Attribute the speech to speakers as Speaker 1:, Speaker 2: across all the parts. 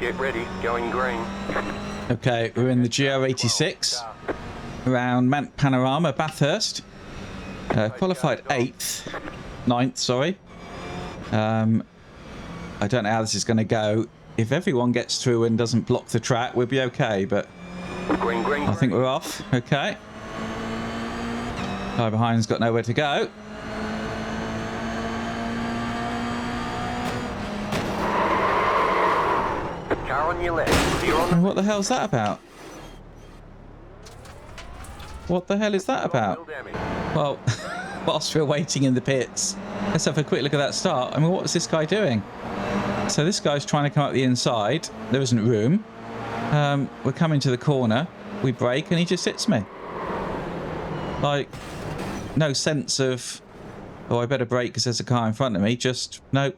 Speaker 1: Get ready, going green.
Speaker 2: Okay, we're in the GR86 around Mount Panorama, Bathurst. Qualified 9th, sorry. I don't know how this is going to go. If everyone gets through and doesn't block the track, we'll be okay, but
Speaker 1: Green, green,
Speaker 2: I think we're off. Okay. Guy behind's got nowhere to go.
Speaker 1: Car on your left. You're on the...
Speaker 2: And what the hell's that about? What the hell is that about? Well, whilst we're waiting in the pits, let's have a quick look at that start. I mean, what was this guy doing? So this guy's trying to come up the inside. There isn't room. We're coming to the corner. We brake and he just hits me. Like, no sense of, oh, I better brake because there's a car in front of me. Just, no,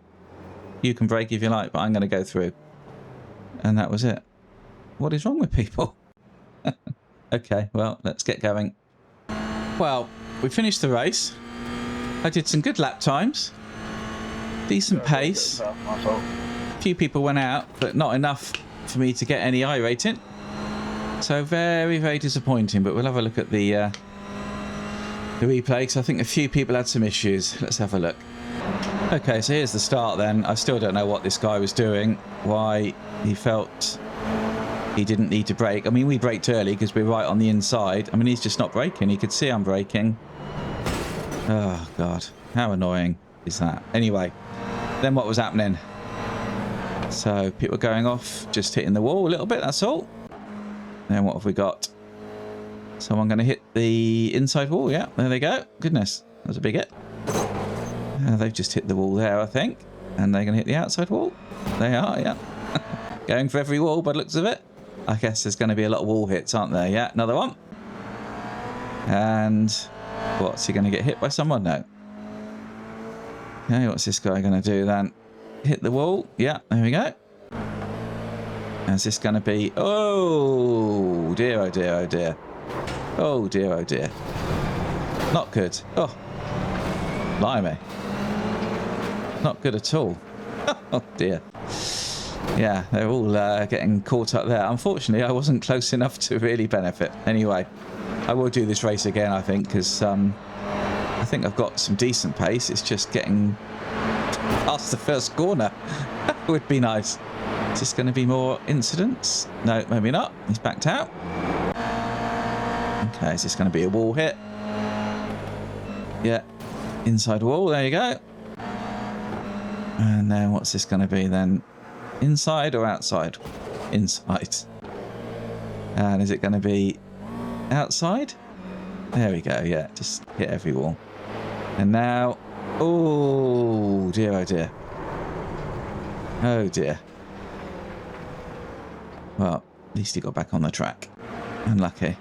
Speaker 2: you can brake if you like, but I'm going to go through. And that was it. What is wrong with people? Okay, well, let's get going. Well, we finished the race. I did some good lap times. Decent pace. A few people went out, but not enough for me to get any I rating. So very, very disappointing. But we'll have a look at the replay, because I think a few people had some issues. Let's have a look. Okay, so here's the start then. I still don't know what this guy was doing, why he felt he didn't need to brake. I mean, we braked early because we're right on the inside. I mean, he's just not braking. He could see I'm braking. Oh, God. How annoying is that? Anyway, then what was happening? So people going off, just hitting the wall a little bit, that's all. Then what have we got? Someone going to hit the inside wall. Yeah, there they go. Goodness, that was a big hit. They've just hit the wall there, I think. And they're going to hit the outside wall. They are, yeah. Going for every wall by the looks of it. I guess there's going to be a lot of wall hits, aren't there? Yeah, another one. And what's he going to get hit by someone? No. Okay, what's this guy going to do then? Hit the wall. Yeah, there we go. Is this going to be... Oh, dear, oh, dear, oh, dear. Oh, dear, oh, dear. Not good. Oh, blimey. Not good at all. Oh, dear. Yeah, they're all getting caught up there. Unfortunately, I wasn't close enough to really benefit. Anyway, I will do this race again, I think, because I think I've got some decent pace. It's just getting past the first corner. That would be nice. Is this going to be more incidents? No, maybe not. He's backed out. Okay, is this going to be a wall hit? Yeah, inside wall. There you go. And then what's this going to be then? Inside or outside? Inside. And is it going to be outside? There we go. Yeah, just hit every wall. And now, oh dear, oh dear. Oh dear. Well, at least he got back on the track. Unlucky.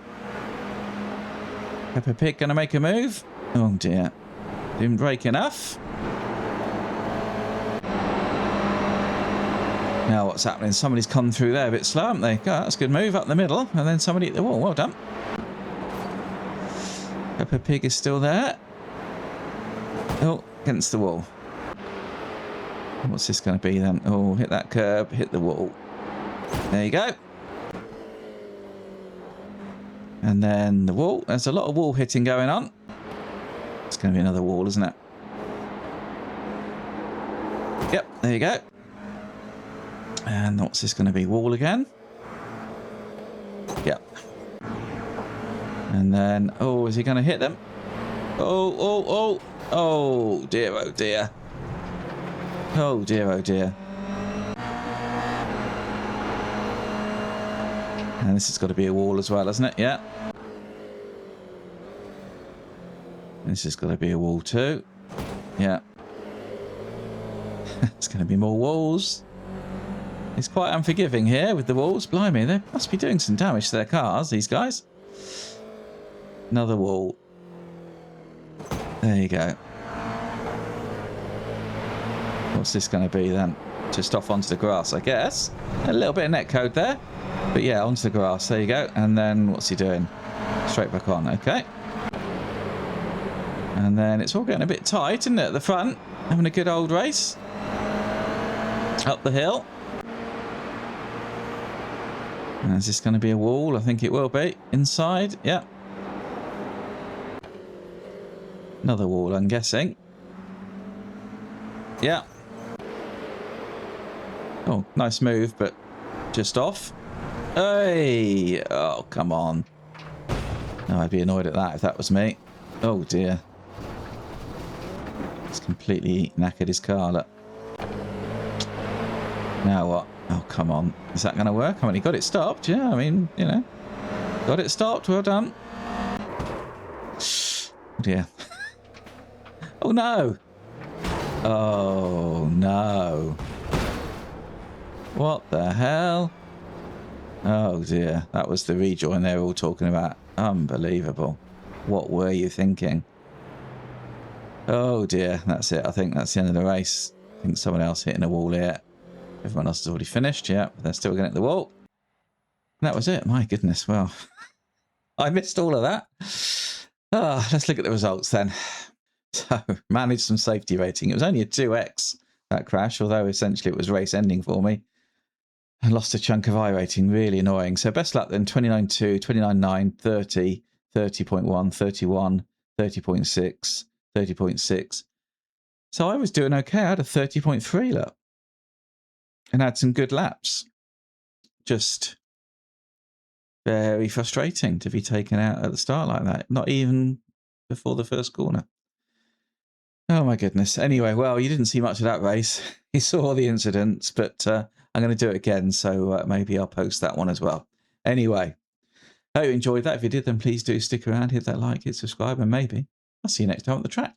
Speaker 2: Peppa Pig going to make a move? Oh dear. Didn't brake enough. Now what's happening? Somebody's come through there a bit slow, haven't they? Oh, that's a good move up the middle. And then somebody hit the wall. Well done. Peppa Pig is still there. Oh, against the wall. What's this going to be then? Oh, hit that curb, hit the wall. There you go. And then the wall. There's a lot of wall hitting going on. It's going to be another wall, isn't it? Yep, there you go. And what's this going to be? Wall again? Yep. And then, oh, is he going to hit them? Oh, oh, oh. Oh, dear, oh, dear. Oh, dear, oh, dear. And this has got to be a wall as well, hasn't it? Yeah. This has got to be a wall too. Yeah. It's going to be more walls. It's quite unforgiving here with the walls. Blimey, they must be doing some damage to their cars, these guys. Another wall. There you go. What's this going to be then? Just off onto the grass, I guess. A little bit of netcode there. But yeah, onto the grass. There you go. And then what's he doing? Straight back on. Okay. And then it's all getting a bit tight, isn't it, at the front? Having a good old race. Up the hill. Is this going to be a wall? I think it will be. Inside, yeah. Another wall, I'm guessing. Yeah. Oh, nice move, but just off. Hey! Oh, come on. No, I'd be annoyed at that if that was me. Oh, dear. It's completely knackered his car, look. Now what? Oh, come on. Is that going to work? I mean, he got it stopped. Yeah, I mean, you know. Got it stopped. Well done. Oh, dear. Oh, no. Oh, no. What the hell? Oh, dear. That was the rejoin they were all talking about. Unbelievable. What were you thinking? Oh, dear. That's it. I think that's the end of the race. I think someone else hitting a wall here. Everyone else has already finished. Yeah, but they're still going to hit the wall. And that was it. My goodness. Well, I missed all of that. Let's look at the results then. So, managed some safety rating. It was only a 2x, that crash, although essentially it was race ending for me. I lost a chunk of I rating. Really annoying. So, best luck then. 29.2, 29.9, 30, 30.1, 31, 30.6, 30.6. So, I was doing okay. I had a 30.3, look. And had some good laps. Just very frustrating to be taken out at the start like that. Not even before the first corner. Oh my goodness. Anyway, well, you didn't see much of that race. You saw the incidents, but I'm going to do it again. So maybe I'll post that one as well. Anyway, hope you enjoyed that. If you did, then please do stick around, hit that like, hit subscribe, and maybe I'll see you next time at the track.